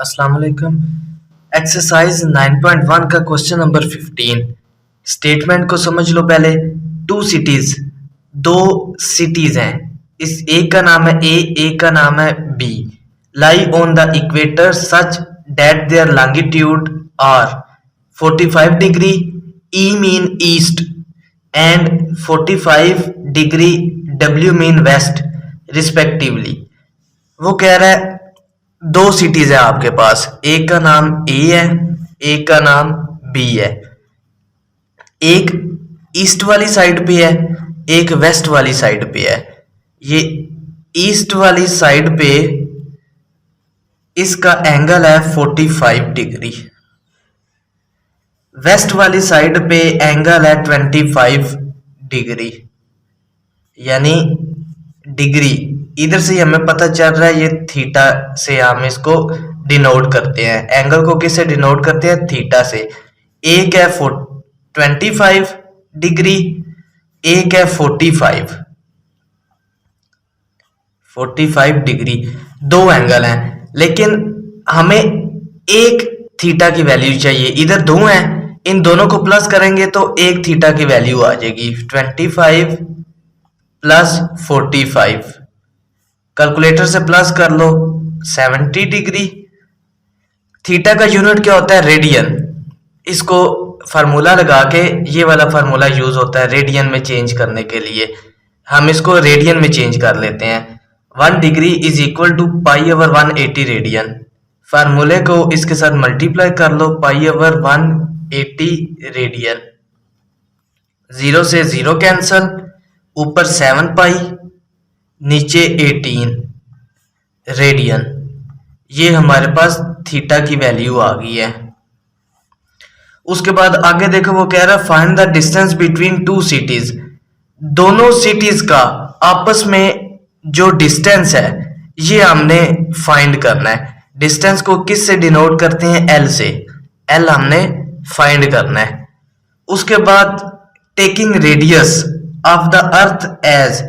अस्सलाम वालेकुम। एक्सरसाइज 9.1 का क्वेश्चन नंबर 15। स्टेटमेंट को समझ लो पहले। टू सिटीज, दो सिटीज हैं। इस एक का नाम है ए, एक का नाम है B. Lie on the equator such that there longitude are 45 degree, E mean east and 45 degree W mean west respectively. वो कह रहा है दो सिटीज है आपके पास, एक का नाम ए है, एक का नाम बी है। एक ईस्ट वाली साइड पे है, एक वेस्ट वाली साइड पे है। ये ईस्ट वाली साइड पे इसका एंगल है 45 डिग्री, वेस्ट वाली साइड पे एंगल है 25 डिग्री। यानी डिग्री इधर से हमें पता चल रहा है, ये थीटा से हम इसको डिनोट करते हैं। एंगल को किससे डिनोट करते हैं? थीटा से। एक है 25 डिग्री, एक है 45 डिग्री। दो एंगल हैं, लेकिन हमें एक थीटा की वैल्यू चाहिए। इधर दो हैं, इन दोनों को प्लस करेंगे तो एक थीटा की वैल्यू आ जाएगी। 25 प्लस 45, कैलकुलेटर से प्लस कर लो 70 डिग्री। थीटा का यूनिट क्या होता है? रेडियन। इसको फार्मूला लगा के, ये वाला फार्मूला यूज होता है रेडियन में चेंज करने के लिए। हम इसको रेडियन में चेंज कर लेते हैं। 1 degree is equal to pi over 180 radian. फार्मूले को इसके साथ मल्टीप्लाई कर लो, पाई ओवर 180 रेडियन। 0 से 0 कैंसल, ऊपर 7 पाई, नीचे 18 रेडियन। ये हमारे पास थीटा की वैल्यू आ गई है। उसके बाद आगे देखो, वो कह रहा है find the distance between two cities. दोनों सिटीज का आपस में जो डिस्टेंस है ये हमने फाइंड करना है। डिस्टेंस को किस से डिनोट करते हैं? एल से। एल हमने फाइंड करना है। उसके बाद taking radius of the earth as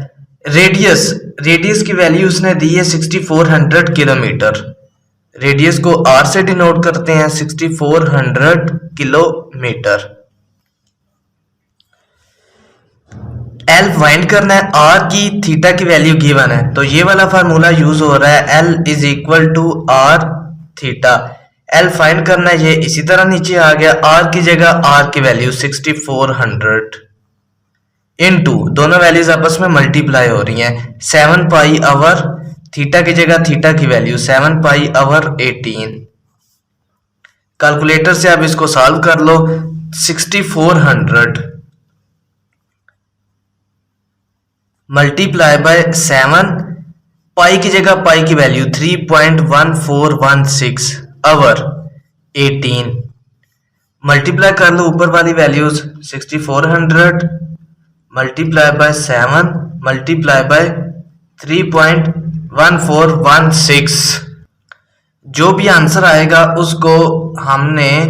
radius की वैल्यू उसने दी है 6400 किलोमीटर। रेडियस को आर से डिनोट करते हैं, 6400 किलोमीटर। एल फाइंड करना है, आर की थीटा की वैल्यू गिवन है, तो ये वाला फार्मूला यूज हो रहा है, L is equal to R theta. L find करना है, ये इसी तरह नीचे आ गया। आर की जगह आर की वैल्यू 6400 इनटू, दोनों वैल्यूज आपस में मल्टीप्लाई हो रही हैं, 7 पाई आवर, थीटा की जगह थीटा की वैल्यू 7 पाई आवर 18। कैलकुलेटर से आप इसको सॉल्व कर लो। 6400 मल्टीप्लाई बाय 7, पाई की जगह पाई की वैल्यू 3.1416 आवर 18। मल्टीप्लाई कर लो ऊपर वाली values, 6400 multiply by 7 multiply by 3.1416। जो भी आंसर आएगा उसको हमने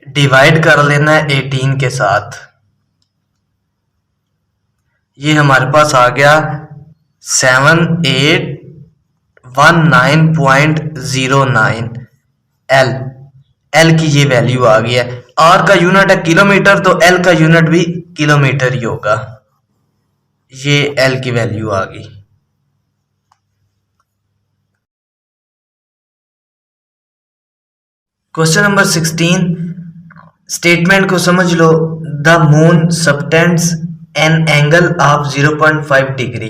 डिवाइड कर लेना है 18 के साथ। ये हमारे पास आ गया 7819.09 एल की ये वैल्यू आ गई है। आर का यूनिट है किलोमीटर, तो एल का यूनिट भी किलोमीटर ही होगा। ये एल की वैल्यू आ गई। Question number 16। स्टेटमेंट को समझ लो। The moon subtends an angle of 0.5 degree.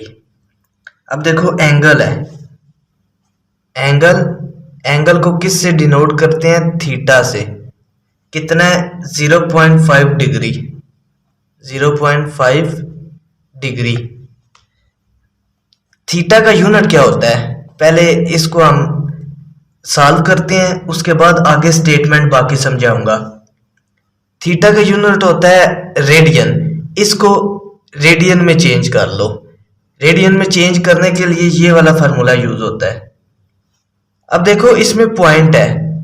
अब देखो एंगल है, एंगल को किस से डिनोट करते हैं? थीटा से। कितना है? 0.5 डिग्री। 0.5 डिग्री। थीटा का यूनिट क्या होता है? पहले इसको हम सॉल्व करते हैं, उसके बाद आगे स्टेटमेंट बाकी समझाऊंगा। थीटा का यूनिट होता है रेडियन। इसको रेडियन में चेंज कर लो। रेडियन में चेंज करने के लिए ये वाला फार्मूला यूज होता है। अब देखो इसमें पॉइंट है,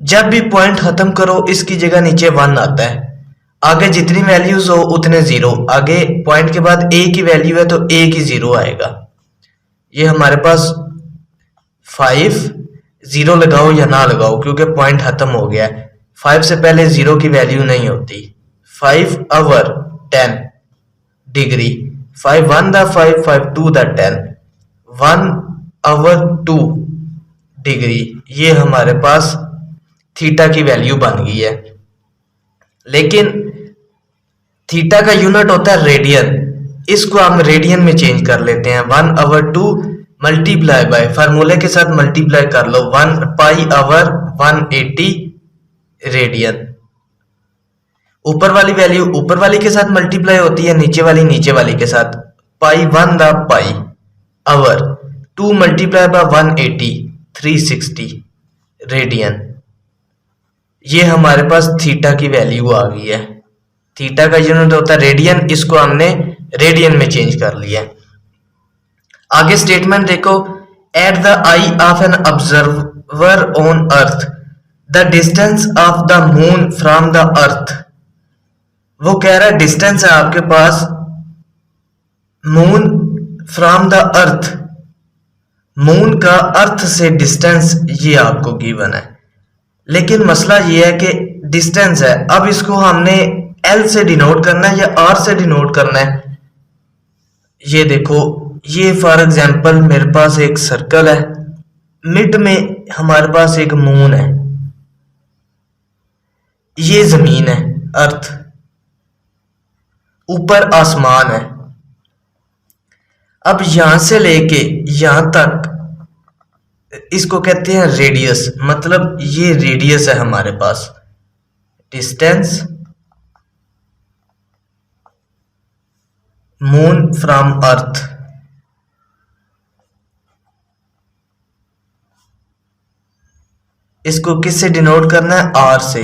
जब भी पॉइंट खत्म करो इसकी जगह नीचे 1 आता है। आगे जितनी वैल्यूज हो उतने 0। आगे पॉइंट के बाद ए की वैल्यू है तो ए की 0 आएगा। ये हमारे पास 5 जीरो लगाओ या ना लगाओ क्योंकि पॉइंट खत्म हो गया है। 5 से पहले जीरो की वैल्यू नहीं होती। 5 आवर 10 डिग्री, 5 1 द 5, 5 2 द 10, 1 आवर 2 डिग्री, ये हमारे पास थीटा की वैल्यू बन गई है। लेकिन थीटा का यूनिट होता है रेडियन, इसको हम रेडियन में चेंज कर लेते हैं। 1 आवर 2 मल्टीप्लाई बाय, फार्मूले के साथ मल्टीप्लाई कर लो, 1 पाई आवर 180 रेडियन। ऊपर वाली वैल्यू ऊपर वाली के साथ मल्टीप्लाई होती है, नीचे वाली के साथ। पाई 1 द pi over 2 multiply by 180 360 radian. ये हमारे पास थीटा की वैल्यू आ गई है। थीटा का यूनिट होता है रेडियन, इसको हमने रेडियन में चेंज कर लिया है। आगे स्टेटमेंट देखो, at the eye of an observer on earth the distance of the moon from the earth. वो कह रहा है डिस्टेंस है आपके पास moon from the earth, moon का अर्थ से डिस्टेंस ये आपको गिवन है। लेकिन मसला ये है कि डिस्टेंस है, अब इसको हमने एल से डिनोट करना है या आर से डिनोट करना है। ये देखो, ये फॉर एग्जांपल मेरे पास एक सर्कल है, मिड में हमारे पास एक मून है, ये जमीन है अर्थ, ऊपर आसमान है। अब यहां से लेके यहां तक इसको कहते हैं रेडियस, मतलब ये रेडियस है हमारे पास। डिस्टेंस मून फ्रॉम अर्थ, इसको किससे डिनोट करना है? आर से।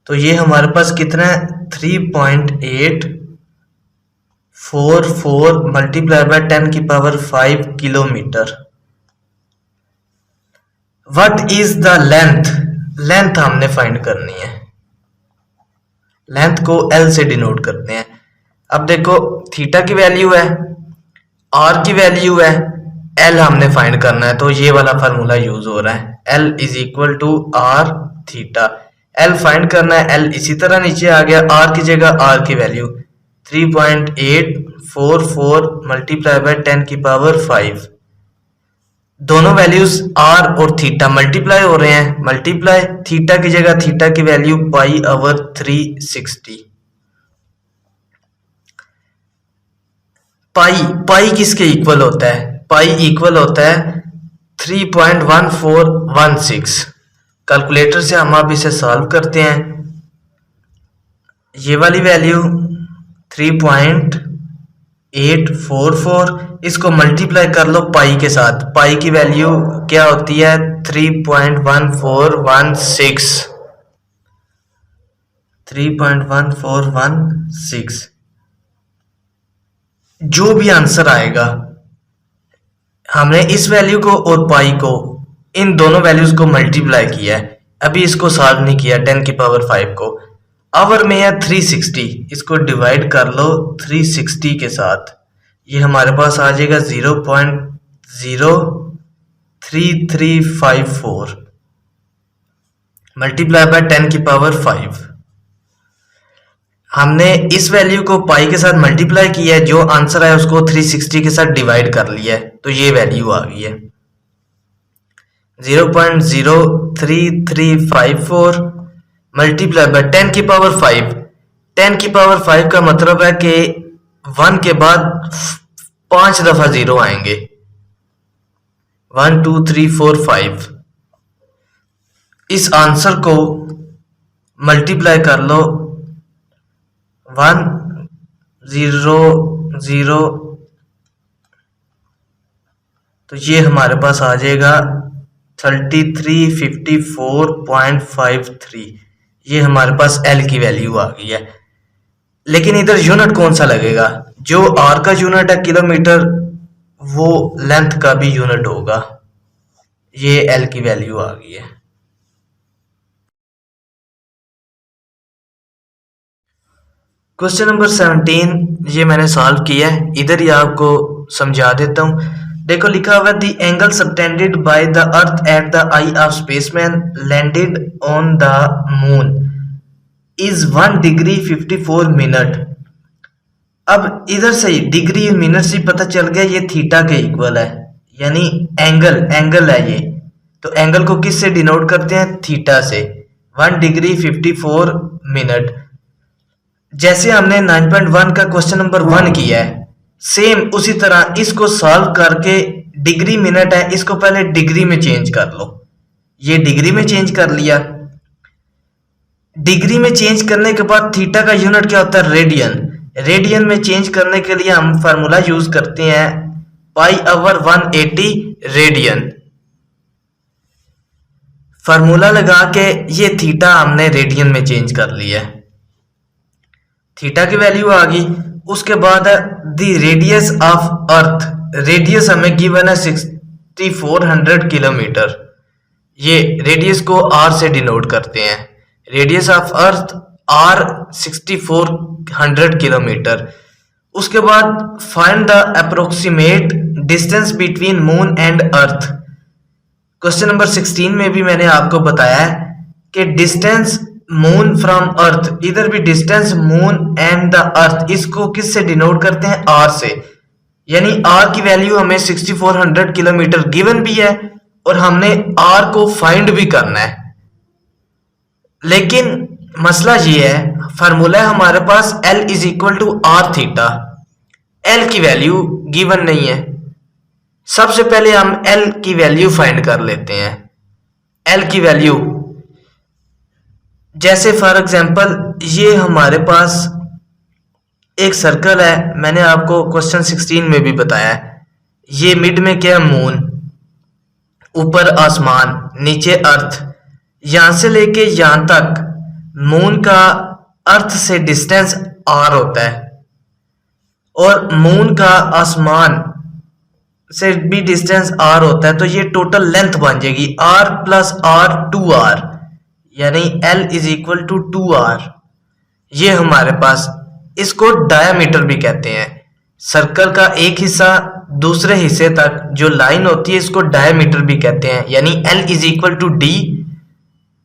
तो ये हमारे पास कितना है? 3.844 मल्टीप्लाई बाय 10 की power 5 kilometre. What is the length? Length हमने फाइंड करनी है, लेंथ को एल से डिनोट करते हैं। अब देखो, थीटा की वैल्यू है, आर की वैल्यू है, एल हमने फाइंड करना है, तो ये वाला फार्मूला यूज हो रहा है, L is equal to R theta. L find करना है, एल इसी तरह नीचे आ गया, आर की जगह आर की वैल्यू 3.844 मल्टीप्लाई बाय 10 की पावर 5। दोनों वैल्यूज आर और थीटा मल्टीप्लाई हो रहे हैं, मल्टीप्लाई, थीटा की जगह थीटा की वैल्यू पाई ओवर 360। पाई किसके इक्वल होता है? पाई इक्वल होता है 3.1416। कैलकुलेटर से हम अब इसे सॉल्व करते हैं। ये वाली वैल्यू 3.844, इसको मल्टीप्लाई कर लो पाई के साथ। पाई की वैल्यू क्या होती है? 3.1416। 3.1416 जो भी आंसर आएगा, हमने इस वैल्यू को और पाई को, इन दोनों वैल्यूज को मल्टीप्लाई किया है। अभी इसको सॉल्व नहीं किया, 10 की पावर 5 को। आवर में है 360, इसको डिवाइड कर लो 360 के साथ, ये हमारे पास आ जाएगा 0.03354 मल्टीप्लाई बाय 10 की पावर 5। हमने इस वैल्यू को पाई के साथ मल्टीप्लाई किया है, जो आंसर है उसको 360 के साथ डिवाइड कर लिया है, तो ये वैल्यू आ गई है 0.03354 मल्टीप्लाई बाय 10 की पावर 5। 10 की पावर 5 का मतलब है कि 1 के बाद 5 दफा जीरो आएंगे, 1 2 3 4 5। इस आंसर को मल्टीप्लाई कर लो 1 0 0, तो ये हमारे पास आ जाएगा 3354.53। ये हमारे पास एल की वैल्यू आ गई है। लेकिन इधर यूनिट कौन सा लगेगा? जो आर का यूनिट है किलोमीटर, वो लेंथ का भी यूनिट होगा। ये एल की वैल्यू आ गई है। क्वेश्चन नंबर 17 ये मैंने सॉल्व किया है, इधर ही आपको समझा देता हूँ। देखो लिखा हुआ the angle subtended by the earth at the eye of spaceman landed on the moon is 1 degree 54 minute. अब इधर से डिग्री मिनट से पता चल गया ये थीटा के इक्वल है, यानी एंगल है ये। तो एंगल को किस से डिनोट करते हैं? थीटा से। 1 डिग्री 54 मिनट। जैसे हमने 9.1 का क्वेश्चन नंबर 1 किया है, सेम उसी तरह इसको सॉल्व करके डिग्री मिनट है, इसको पहले डिग्री में चेंज कर लो। ये डिग्री में चेंज कर लिया। डिग्री में चेंज करने के बाद थीटा का यूनिट क्या होता है? रेडियन। रेडियन में चेंज करने के लिए हम फार्मूला यूज करते हैं π/180 रेडियन। फार्मूला लगा के ये थीटा हमने रेडियन में चेंज कर लिया। थीटा की वैल्यू आ गई। उसके बाद the radius of earth, radius हमें गिवन है 6400 किलोमीटर। ये रेडियस को आर से डिनोट करते हैं। Radius of earth R 6400 kilometre. उसके बाद find the approximate distance between moon and earth. Question number 16 में भी मैंने आपको बताया है कि डिस्टेंस मून फ्रॉम अर्थ, इधर भी distance moon and the earth, इसको किस से डिनोट करते हैं? आर से। यानी आर की वैल्यू हमें 6400 किलोमीटर गिवन भी है और हमने आर को फाइंड भी करना है। लेकिन मसला ये है, फार्मूला है हमारे पास L is equal to R theta. L की वैल्यू गिवन नहीं है। सबसे पहले हम L की वैल्यू फाइंड कर लेते हैं। L की वैल्यू, जैसे फॉर एग्जांपल ये हमारे पास एक सर्कल है, मैंने आपको क्वेश्चन 16 में भी बताया है। ये मिड में क्या? मून, ऊपर आसमान, नीचे अर्थ। यहां से लेके यहां तक मून का अर्थ से डिस्टेंस r होता है और मून का आसमान से भी डिस्टेंस r होता है। तो ये टोटल लेंथ बन जाएगी r प्लस r 2r, यानी L is equal to 2r। ये हमारे पास, इसको डायामीटर भी कहते हैं। सर्कल का एक हिस्सा दूसरे हिस्से तक जो लाइन होती है इसको डायामीटर भी कहते हैं, यानी L is equal to d।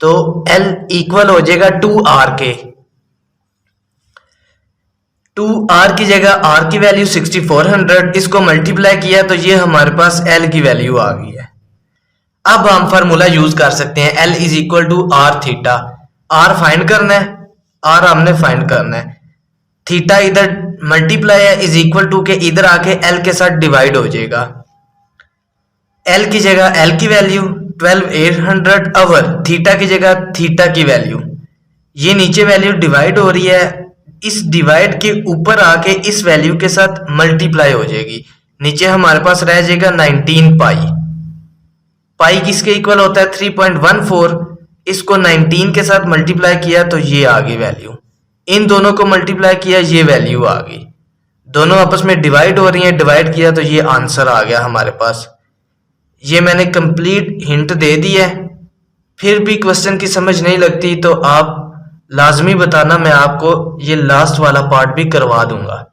तो L इक्वल हो जाएगा 2r के। 2r की जगह r की वैल्यू 6400, इसको मल्टीप्लाई किया तो ये हमारे पास L की वैल्यू आ गई है। अब हम फार्मूला यूज कर सकते हैं L is equal to R theta. R find करना है, R हमने फाइंड करना है। थीटा इधर मल्टीप्लाई है, इज इक्वल टू के इधर आके L के साथ डिवाइड हो जाएगा। L की जगह L की वैल्यू 12800 आवर, थीटा की जगह थीटा की वैल्यू। ये नीचे वैल्यू डिवाइड हो रही है, इस डिवाइड के ऊपर आके इस वैल्यू के साथ मल्टीप्लाई हो जाएगी। नीचे हमारे पास रह जाएगा 19 पाई। पाई किसके इक्वल होता है? 3.14। इसको 19 के साथ मल्टीप्लाई किया तो ये आ गई वैल्यू। इन दोनों को मल्टीप्लाई किया, ये वैल्यू आ गई। दोनों आपस में डिवाइड हो रही हैं, डिवाइड किया तो ये आंसर आ गया हमारे पास। ये मैंने कंप्लीट हिंट दे दी है। फिर भी क्वेश्चन की समझ नहीं लगती तो आप लाजमी बताना, मैं आपको ये लास्ट वाला पार्ट भी करवा दूंगा।